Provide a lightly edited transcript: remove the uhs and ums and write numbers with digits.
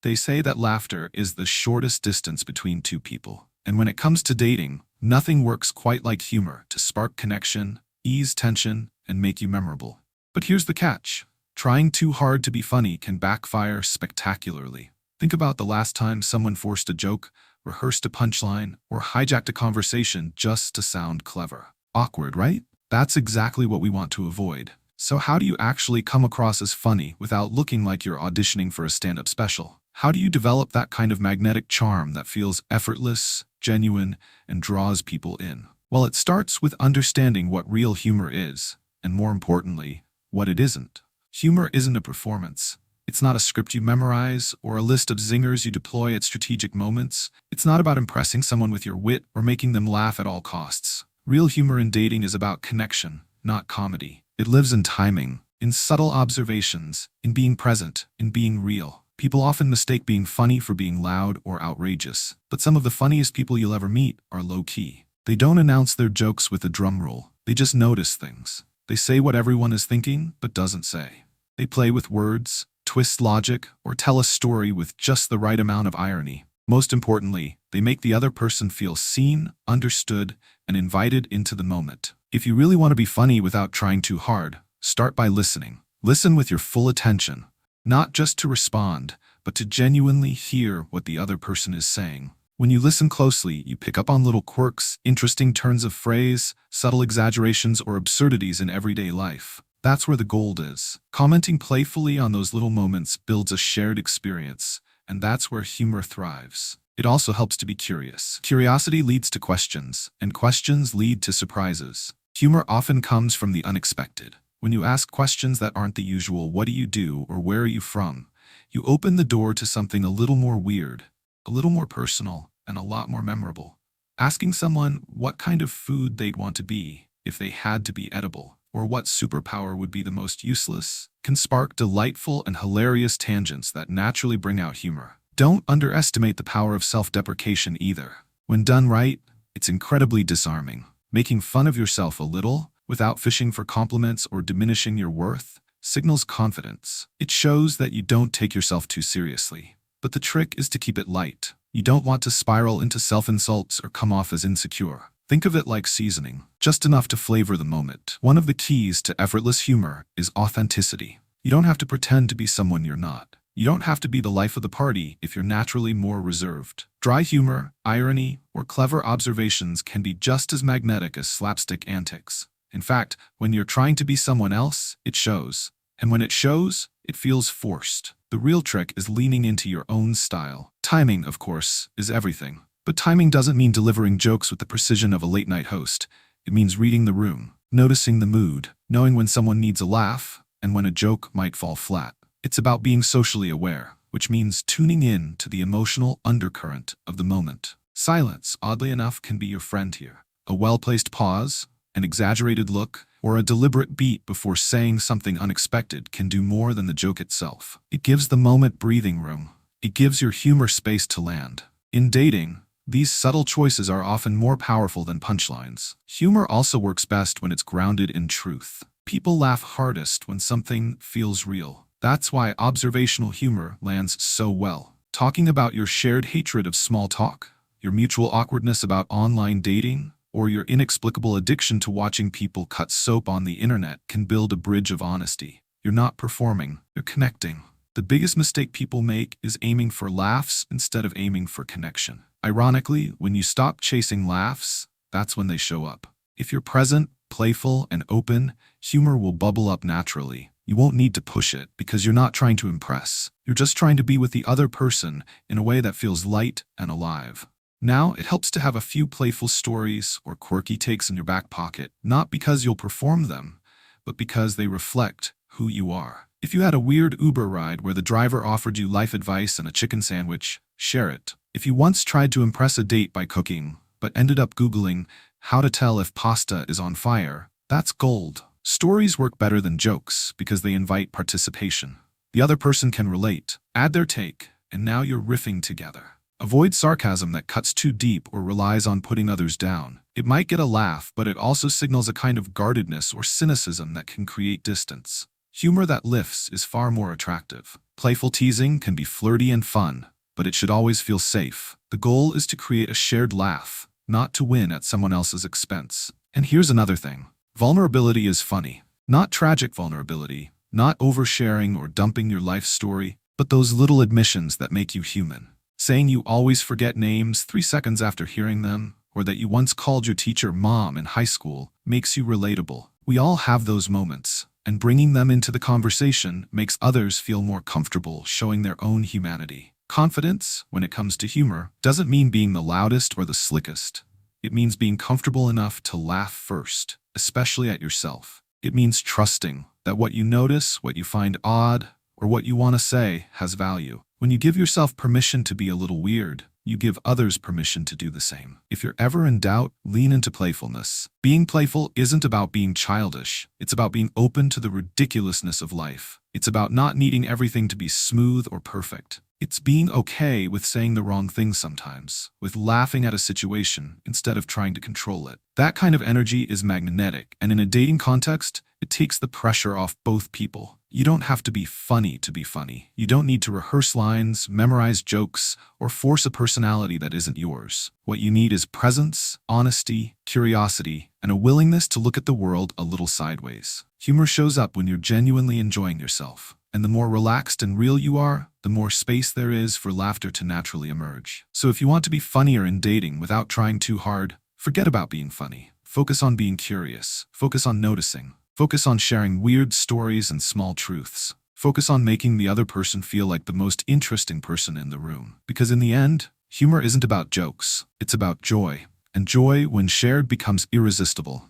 They say that laughter is the shortest distance between two people. And when it comes to dating, nothing works quite like humor to spark connection, ease tension, and make you memorable. But here's the catch. Trying too hard to be funny can backfire spectacularly. Think about the last time someone forced a joke, rehearsed a punchline, or hijacked a conversation just to sound clever. Awkward, right? That's exactly what we want to avoid. So how do you actually come across as funny without looking like you're auditioning for a stand-up special? How do you develop that kind of magnetic charm that feels effortless, genuine, and draws people in? Well, it starts with understanding what real humor is, and more importantly, what it isn't. Humor isn't a performance. It's not a script you memorize or a list of zingers you deploy at strategic moments. It's not about impressing someone with your wit or making them laugh at all costs. Real humor in dating is about connection, not comedy. It lives in timing, in subtle observations, in being present, in being real. People often mistake being funny for being loud or outrageous, but some of the funniest people you'll ever meet are low-key. They don't announce their jokes with a drum roll. They just notice things. They say what everyone is thinking, but doesn't say. They play with words, twist logic, or tell a story with just the right amount of irony. Most importantly, they make the other person feel seen, understood, and invited into the moment. If you really want to be funny without trying too hard, start by listening. Listen with your full attention, not just to respond, but to genuinely hear what the other person is saying. When you listen closely, you pick up on little quirks, interesting turns of phrase, subtle exaggerations, or absurdities in everyday life. That's where the gold is. Commenting playfully on those little moments builds a shared experience, and that's where humor thrives. It also helps to be curious. Curiosity leads to questions, and questions lead to surprises. Humor often comes from the unexpected. When you ask questions that aren't the usual "what do you do" or "where are you from," you open the door to something a little more weird, a little more personal, and a lot more memorable. Asking someone what kind of food they'd want to be if they had to be edible, or what superpower would be the most useless, can spark delightful and hilarious tangents that naturally bring out humor. Don't underestimate the power of self-deprecation either. When done right, it's incredibly disarming. Making fun of yourself a little, without fishing for compliments or diminishing your worth, signals confidence. It shows that you don't take yourself too seriously. But the trick is to keep it light. You don't want to spiral into self-insults or come off as insecure. Think of it like seasoning, just enough to flavor the moment. One of the keys to effortless humor is authenticity. You don't have to pretend to be someone you're not. You don't have to be the life of the party if you're naturally more reserved. Dry humor, irony, or clever observations can be just as magnetic as slapstick antics. In fact, when you're trying to be someone else, it shows. And when it shows, it feels forced. The real trick is leaning into your own style. Timing, of course, is everything. But timing doesn't mean delivering jokes with the precision of a late-night host. It means reading the room, noticing the mood, knowing when someone needs a laugh, and when a joke might fall flat. It's about being socially aware, which means tuning in to the emotional undercurrent of the moment. Silence, oddly enough, can be your friend here. A well-placed pause, an exaggerated look, or a deliberate beat before saying something unexpected can do more than the joke itself. It gives the moment breathing room. It gives your humor space to land. In dating, these subtle choices are often more powerful than punchlines. Humor also works best when it's grounded in truth. People laugh hardest when something feels real. That's why observational humor lands so well. Talking about your shared hatred of small talk, your mutual awkwardness about online dating, or your inexplicable addiction to watching people cut soap on the internet can build a bridge of honesty. You're not performing, you're connecting. The biggest mistake people make is aiming for laughs instead of aiming for connection. Ironically, when you stop chasing laughs, that's when they show up. If you're present, playful, and open, humor will bubble up naturally. You won't need to push it because you're not trying to impress. You're just trying to be with the other person in a way that feels light and alive. Now, it helps to have a few playful stories or quirky takes in your back pocket, not because you'll perform them, but because they reflect who you are. If you had a weird Uber ride where the driver offered you life advice and a chicken sandwich, share it. If you once tried to impress a date by cooking, but ended up Googling how to tell if pasta is on fire, that's gold. Stories work better than jokes because they invite participation. The other person can relate, add their take, and now you're riffing together. Avoid sarcasm that cuts too deep or relies on putting others down. It might get a laugh, but it also signals a kind of guardedness or cynicism that can create distance. Humor that lifts is far more attractive. Playful teasing can be flirty and fun, but it should always feel safe. The goal is to create a shared laugh, not to win at someone else's expense. And here's another thing. Vulnerability is funny. Not tragic vulnerability, not oversharing or dumping your life story, but those little admissions that make you human. Saying you always forget names 3 seconds after hearing them, or that you once called your teacher mom in high school, makes you relatable. We all have those moments, and bringing them into the conversation makes others feel more comfortable showing their own humanity. Confidence, when it comes to humor, doesn't mean being the loudest or the slickest. It means being comfortable enough to laugh first, especially at yourself. It means trusting that what you notice, what you find odd, or what you want to say has value. When you give yourself permission to be a little weird, you give others permission to do the same. If you're ever in doubt, lean into playfulness. Being playful isn't about being childish. It's about being open to the ridiculousness of life. It's about not needing everything to be smooth or perfect. It's being okay with saying the wrong thing sometimes, with laughing at a situation instead of trying to control it. That kind of energy is magnetic, and in a dating context, it takes the pressure off both people. You don't have to be funny to be funny. You don't need to rehearse lines, memorize jokes, or force a personality that isn't yours. What you need is presence, honesty, curiosity, and a willingness to look at the world a little sideways. Humor shows up when you're genuinely enjoying yourself. And the more relaxed and real you are, the more space there is for laughter to naturally emerge. So if you want to be funnier in dating without trying too hard, forget about being funny. Focus on being curious. Focus on noticing. Focus on sharing weird stories and small truths. Focus on making the other person feel like the most interesting person in the room. Because in the end, humor isn't about jokes. It's about joy. And joy, when shared, becomes irresistible.